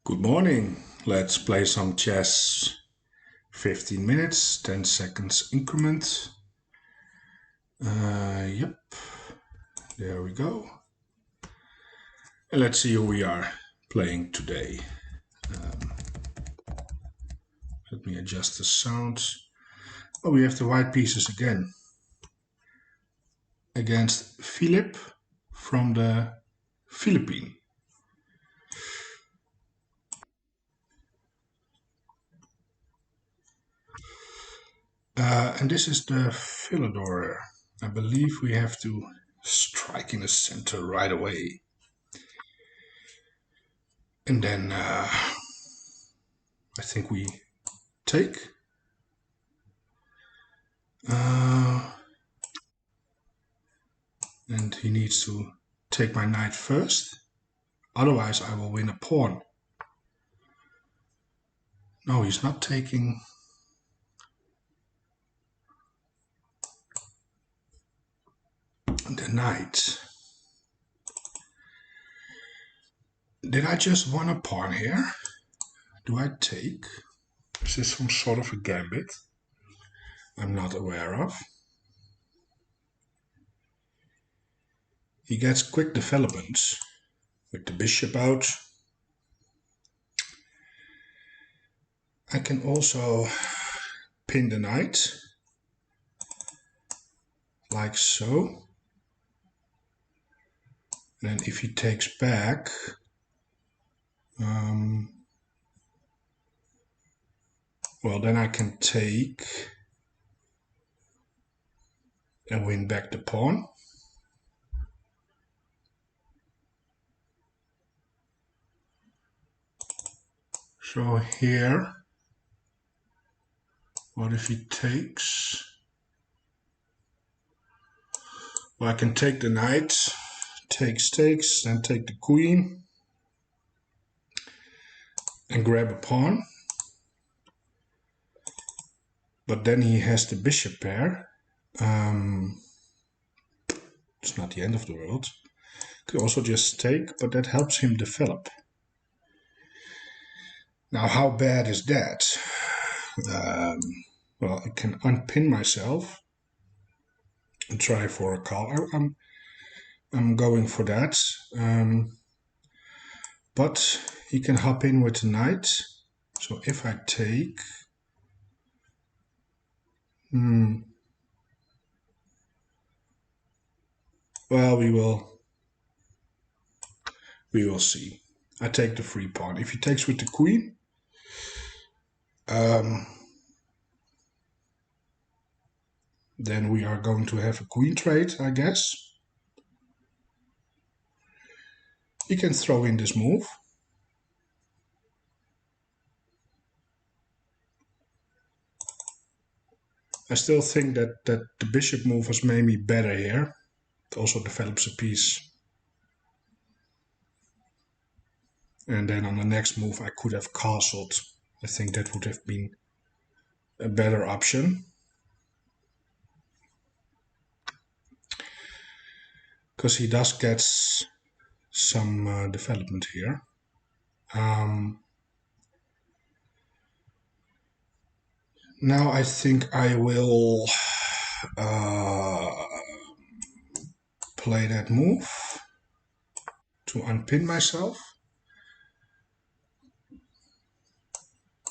Good morning. Let's play some chess. 15 minutes, 10 seconds increment. Yep. There we go. And let's see who we are playing today. Let me adjust the sound. Oh, we have the white pieces again. Against Philip from the Philippines. And this is the Philidor. I believe we have to strike in the center right away. And then I think we take. And he needs to take my knight first. Otherwise I will win a pawn. No, he's not taking. The knight. Did I just win a pawn here? Do I take? Is this some sort of a gambit I'm not aware of? He gets quick developments with the bishop out. I can also pin the knight like so. And then if he takes back, well, then I can take and win back the pawn. So here, what if he takes? Well, I can take the knight, takes, then take the queen, and grab a pawn. But then he has the bishop pair. It's not the end of the world. Could also just take, but that helps him develop. Now, how bad is that? Well, I can unpin myself and try for a call. I'm going for that. But he can hop in with the knight. So if I take, well, we will see. I take the free pawn. If he takes with the queen, then we are going to have a queen trade, I guess. He can throw in this move. I still think that the bishop move was maybe better here. It also develops a piece. And then on the next move I could have castled. I think that would have been a better option. Because he does get some development here. Now I think I will play that move to unpin myself.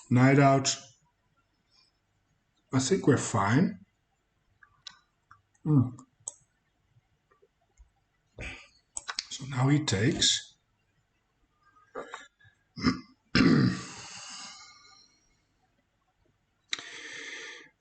Knight out. I think we're fine. So now he takes.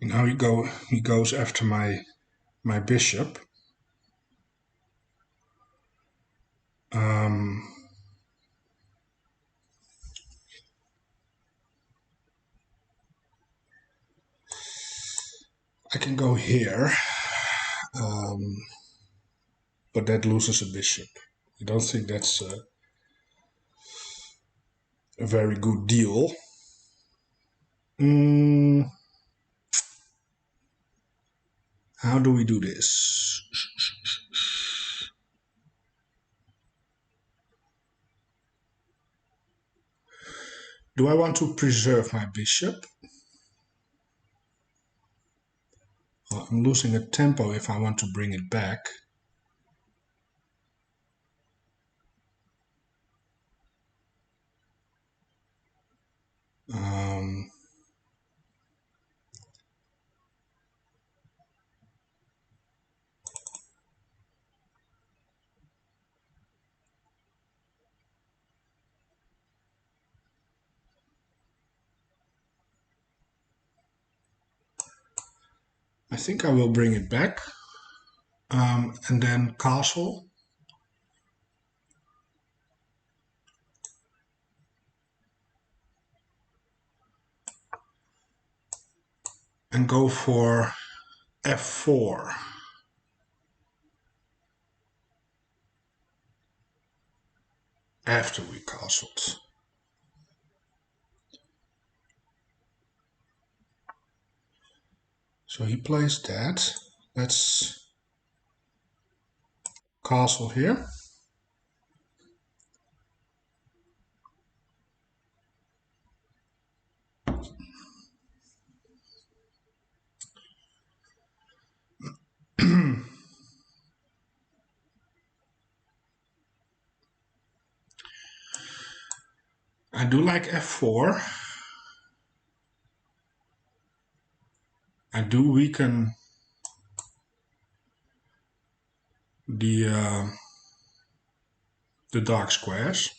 Now he goes after my bishop. I can go here, but that loses a bishop. I don't think that's a very good deal. How do we do this? Do I want to preserve my bishop? Well, I'm losing a tempo if I want to bring it back. I think I will bring it back. And then castle. And go for f4. After we castled. So he plays that. Let's castle here. I do like f4. I do weaken the dark squares.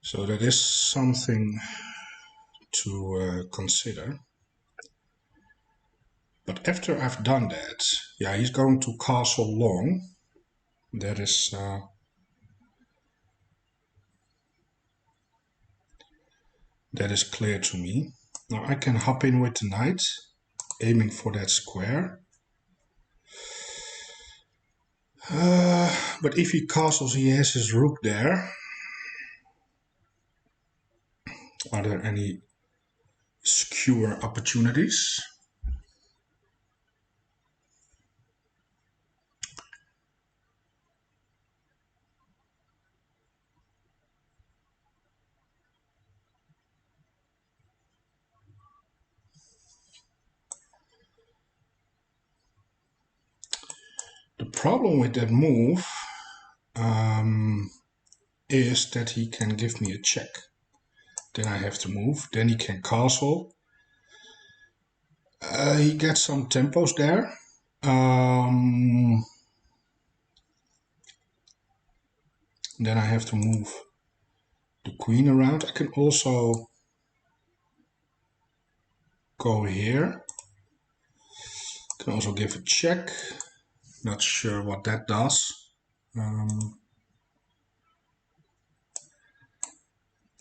So that is something to consider. But after I've done that, yeah, he's going to castle long. That is clear to me. Now I can hop in with the knight, aiming for that square. But if he castles, he has his rook there. Are there any skewer opportunities? The problem with that move is that he can give me a check. Then I have to move. Then he can castle. He gets some tempos there. Then I have to move the queen around. I can also go here. Can also give a check. Not sure what that does.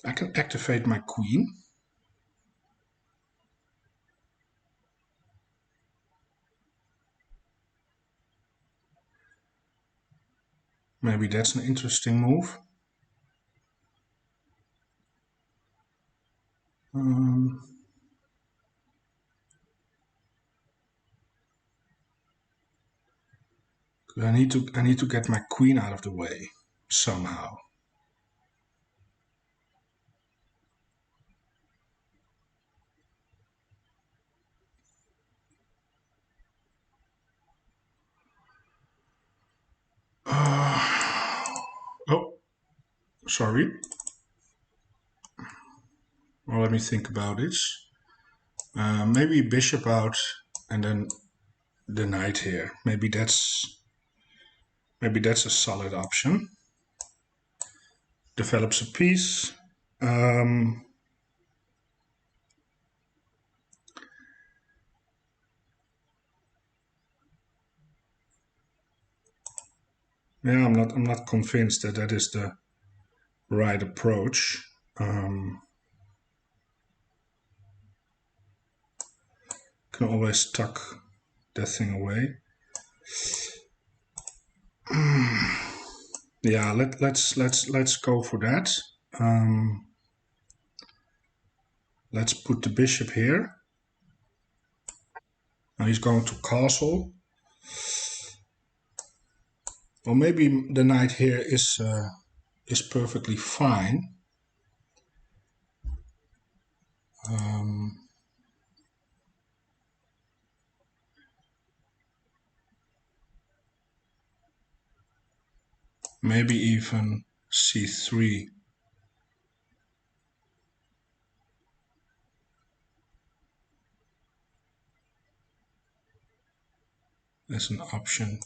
I can activate my queen. Maybe that's an interesting move. I need to get my queen out of the way somehow. Oh, sorry. Well, let me think about it. Maybe bishop out and then the knight here. Maybe that's a solid option. Develops a piece. Yeah, I'm not convinced that that is the right approach. Can always tuck that thing away. Yeah, let's go for that. Let's put the bishop here. Now he's going to castle. Well, maybe the knight here is perfectly fine. Maybe even c3. As an option.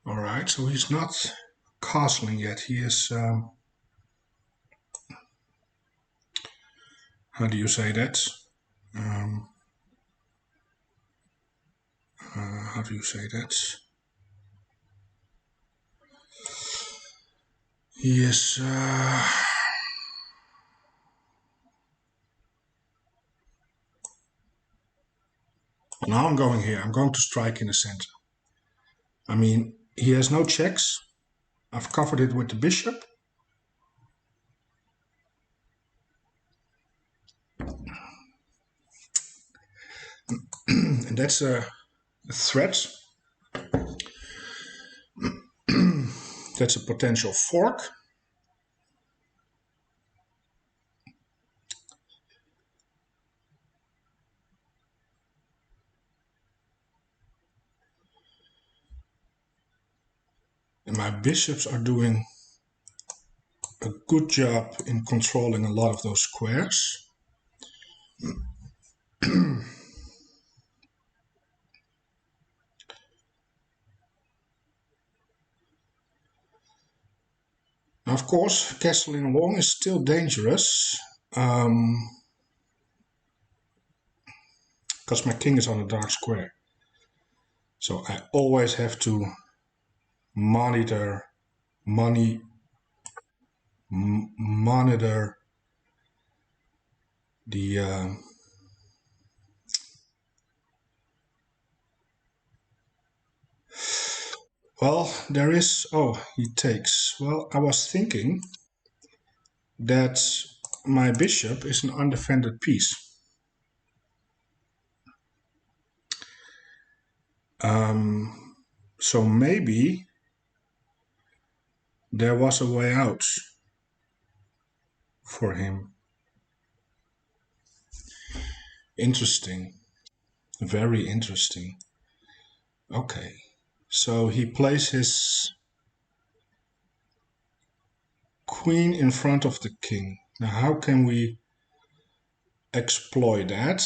All right, so he's not castling yet. He is, how do you say that? How do you say that? He is, now I'm going here. I'm going to strike in the center. I mean, he has no checks. I've covered it with the bishop. And that's a threat. That's a potential fork. And my bishops are doing a good job in controlling a lot of those squares. Now, of course, castling along is still dangerous because my king is on a dark square. So I always have to monitor the well, there is, oh, he takes. Well, I was thinking that my bishop is an undefended piece. So maybe there was a way out for him. Interesting. Very interesting. Okay. So he plays his queen in front of the king. Now, how can we exploit that?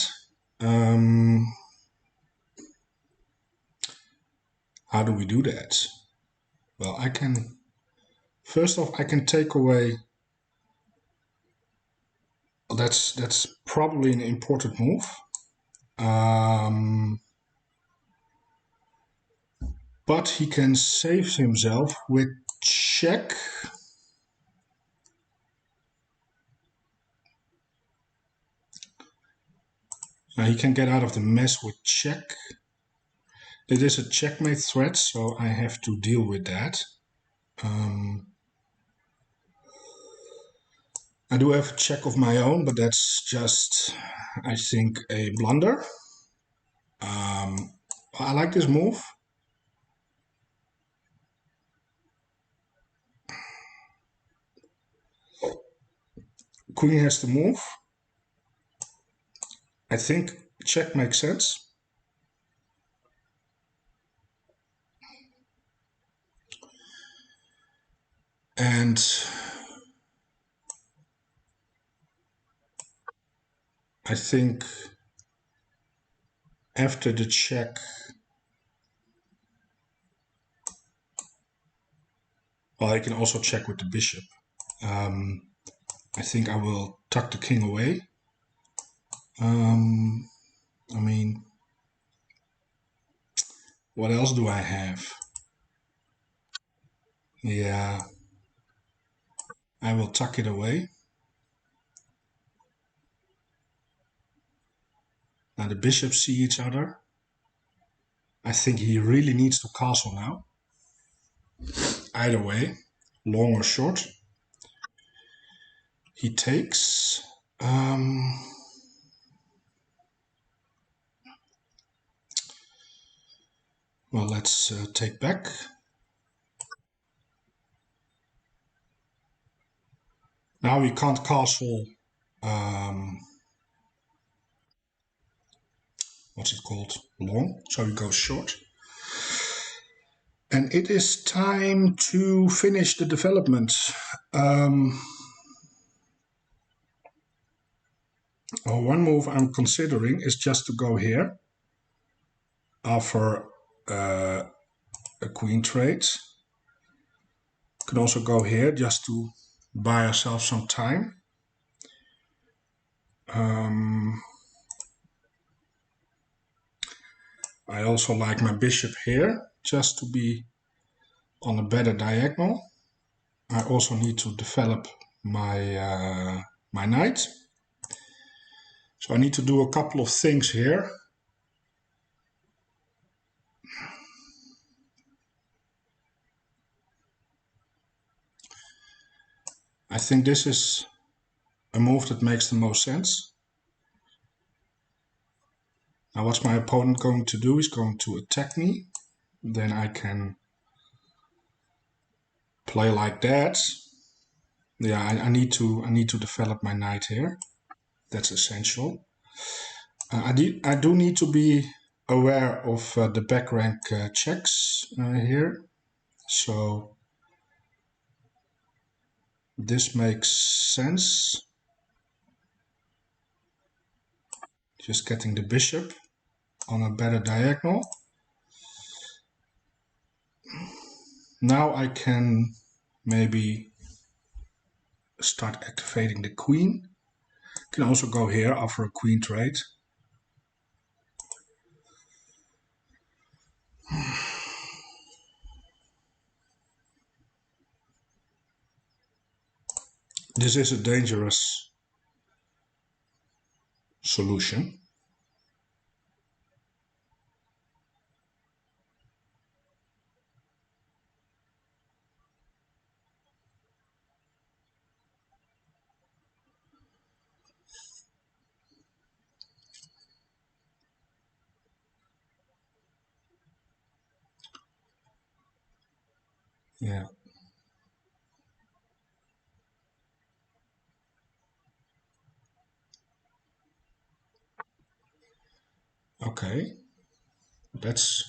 How do we do that? Well, I can, first off, I can take away, that's probably an important move. But he can save himself with check. Now he can get out of the mess with check. It is a checkmate threat, so I have to deal with that. I do have a check of my own, but that's just, I think, a blunder. I like this move. Queen has to move. I think check makes sense. And I think after the check, well, I can also check with the bishop. I think I will tuck the king away. I mean, what else do I have? Yeah, I will tuck it away. Now the bishops see each other. I think he really needs to castle now. Either way, long or short. He takes. Well, let's take back. Now we can't castle. What's it called? Long. So he goes short. And it is time to finish the development. Well, one move I'm considering is just to go here, offer a queen trade. Could also go here just to buy ourselves some time. I also like my bishop here, just to be on a better diagonal. I also need to develop my my knight. So I need to do a couple of things here. I think this is a move that makes the most sense. Now what's my opponent going to do? He's going to attack me. Then I can play like that. Yeah, I need to develop my knight here. That's essential. I do need to be aware of the back rank checks here. So this makes sense. Just getting the bishop on a better diagonal. Now I can maybe start activating the queen. Can also go here, offer a queen trade. This is a dangerous solution. Yeah. Okay. That's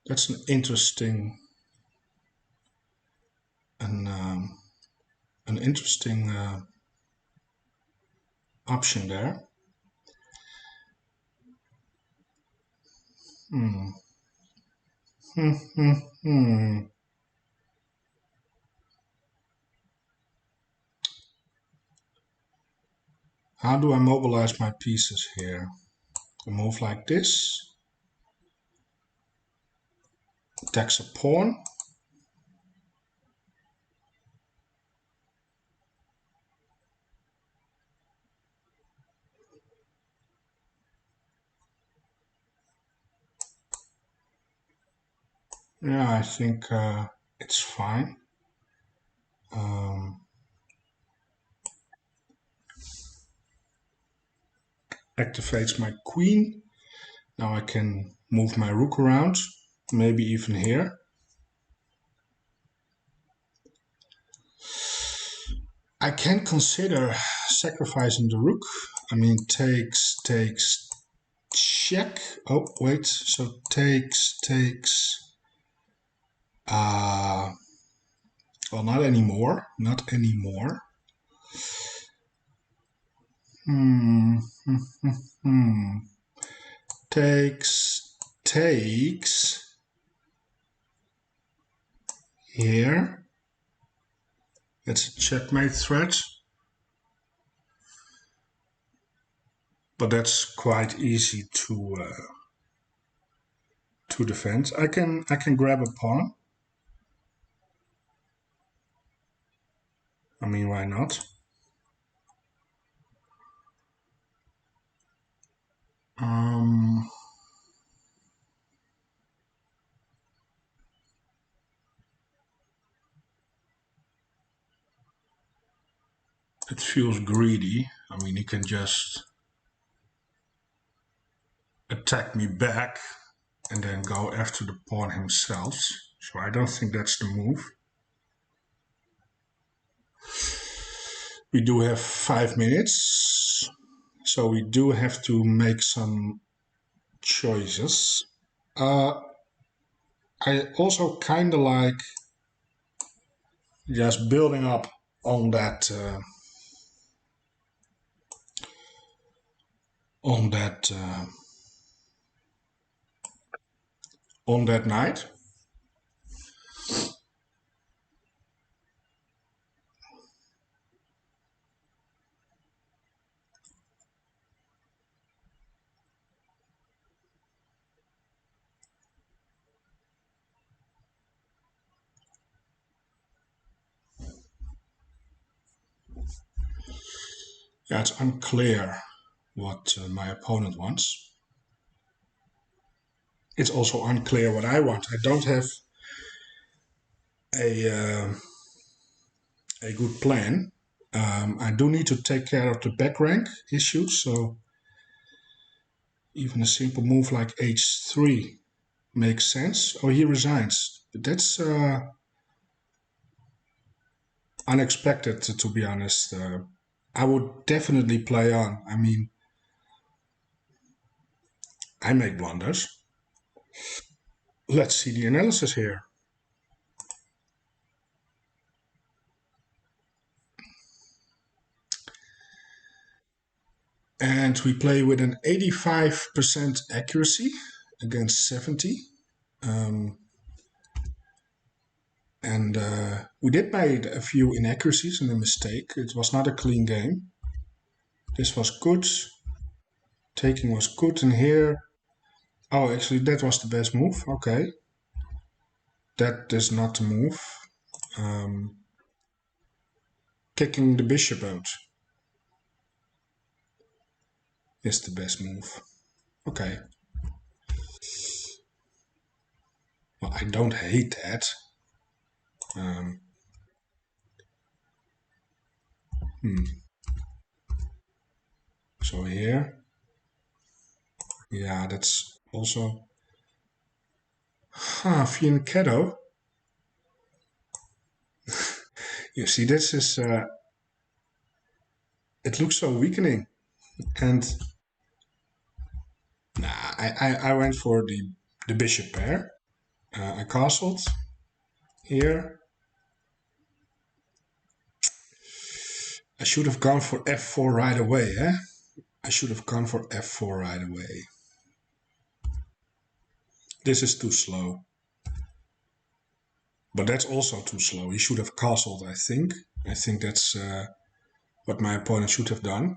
an interesting an interesting option there. Hmm. Hmm. Hmm. Hmm. How do I mobilize my pieces here? A move like this. Attacks a pawn. Yeah, I think it's fine. Activates my queen. Now I can move my rook around, maybe even here. I can consider sacrificing the rook. I mean, takes, check. Oh, wait. So takes. Well, not anymore. Not anymore. Hmm. Takes. Here. That's a checkmate threat. But that's quite easy to defend. I can grab a pawn. I mean, why not? it feels greedy. I mean, he can just attack me back and then go after the pawn himself. So I don't think that's the move. We do have 5 minutes, so we do have to make some choices. I also kind of like just building up on that on that night. Yeah, it's unclear what my opponent wants. It's also unclear what I want. I don't have a good plan. I do need to take care of the back rank issues, so even a simple move like h3 makes sense. Oh, he resigns. But that's unexpected, to be honest. I would definitely play on. I mean, I make blunders. Let's see the analysis here. And we play with an 85% accuracy against 70. And we did make a few inaccuracies and a mistake. It was not a clean game. This was good. Taking was good. And here, oh, actually, that was the best move. Okay. That is not the move. Kicking the bishop out is the best move. Okay. Well, I don't hate that. So here, yeah, that's also fianchetto. You see, this is it looks so weakening, and nah, I went for the bishop pair. I castled here. I should have gone for f4 right away, eh? I should have gone for f4 right away. This is too slow. But that's also too slow. He should have castled, I think. I think that's what my opponent should have done.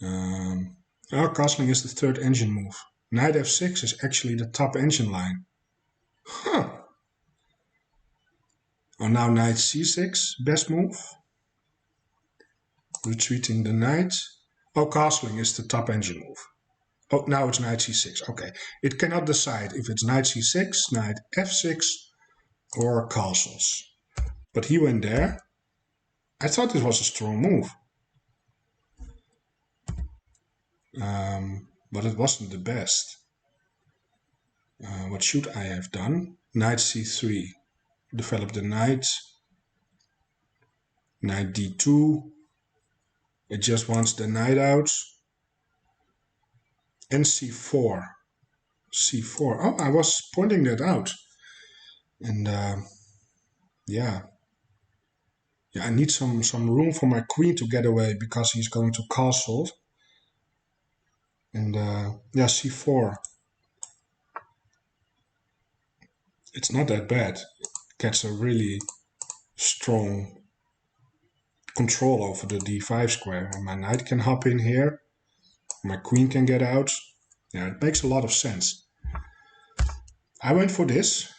Castling is the third engine move. Knight f6 is actually the top engine line. Huh. Oh, now knight c6, best move. Retreating the knight. Oh, castling is the top engine move. Oh, now it's knight c6. Okay. It cannot decide if it's knight c6, knight f6, or castles. But he went there. I thought this was a strong move. But it wasn't the best. What should I have done? Knight c3. Develop the knight. Knight d2. It just wants the knight out. And c4. c4. Oh, I was pointing that out. And yeah. Yeah, I need some room for my queen to get away because he's going to castle. And yeah, c4. It's not that bad. It gets a really strong control over the d5 square. And my knight can hop in here. My queen can get out. Yeah, it makes a lot of sense. I went for this.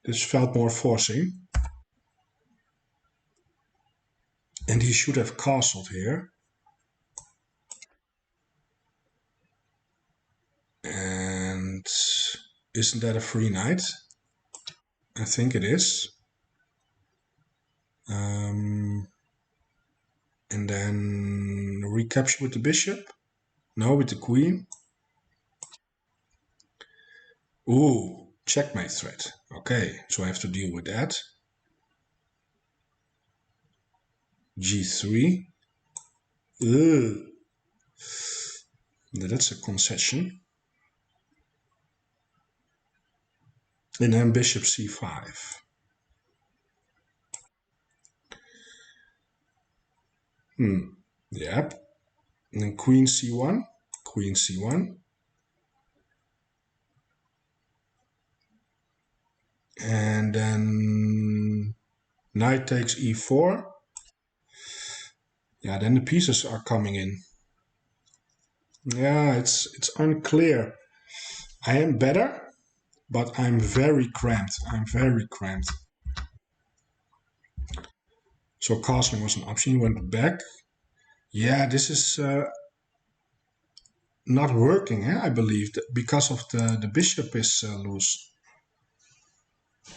This felt more forcing. And he should have castled here. And isn't that a free knight? I think it is. And then recapture with the bishop. No, with the queen. Ooh, checkmate threat. Okay, so I have to deal with that. G3. Ugh. That's a concession. And then bishop c5. Yep. And then queen c1. Queen c1. And then knight takes e4. Yeah, then the pieces are coming in. Yeah, it's unclear. I am better, but I'm very cramped. I'm very cramped. So castling was an option. He went back. Yeah, this is not working, I believe, because of the bishop is loose.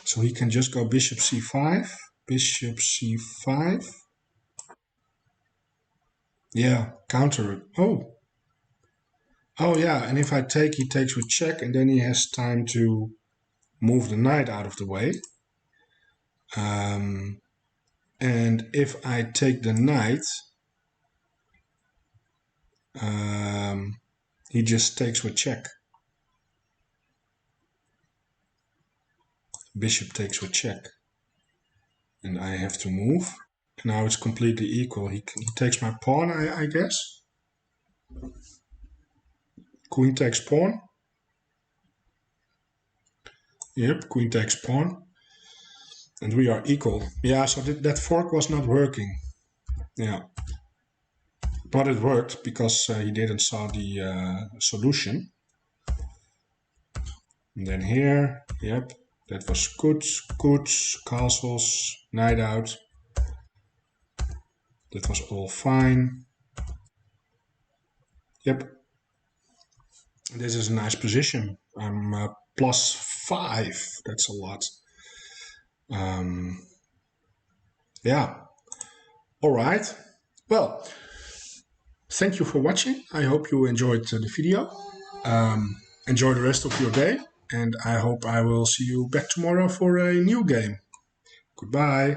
So he can just go bishop c5, bishop c5. Yeah, counter it. Oh yeah, and if I take, he takes with check, and then he has time to move the knight out of the way. And if I take the knight, he just takes with check. Bishop takes with check. And I have to move. Now it's completely equal. He takes my pawn, I guess. Queen takes pawn. Yep, queen takes pawn. And we are equal. Yeah, so that fork was not working. Yeah. But it worked because he didn't saw the solution. And then here, yep, that was good, castles, knight out. That was all fine. Yep. This is a nice position. I'm +5. That's a lot. Yeah. All right. Well, thank you for watching. I hope you enjoyed the video. Enjoy the rest of your day. And I hope I will see you back tomorrow for a new game. Goodbye.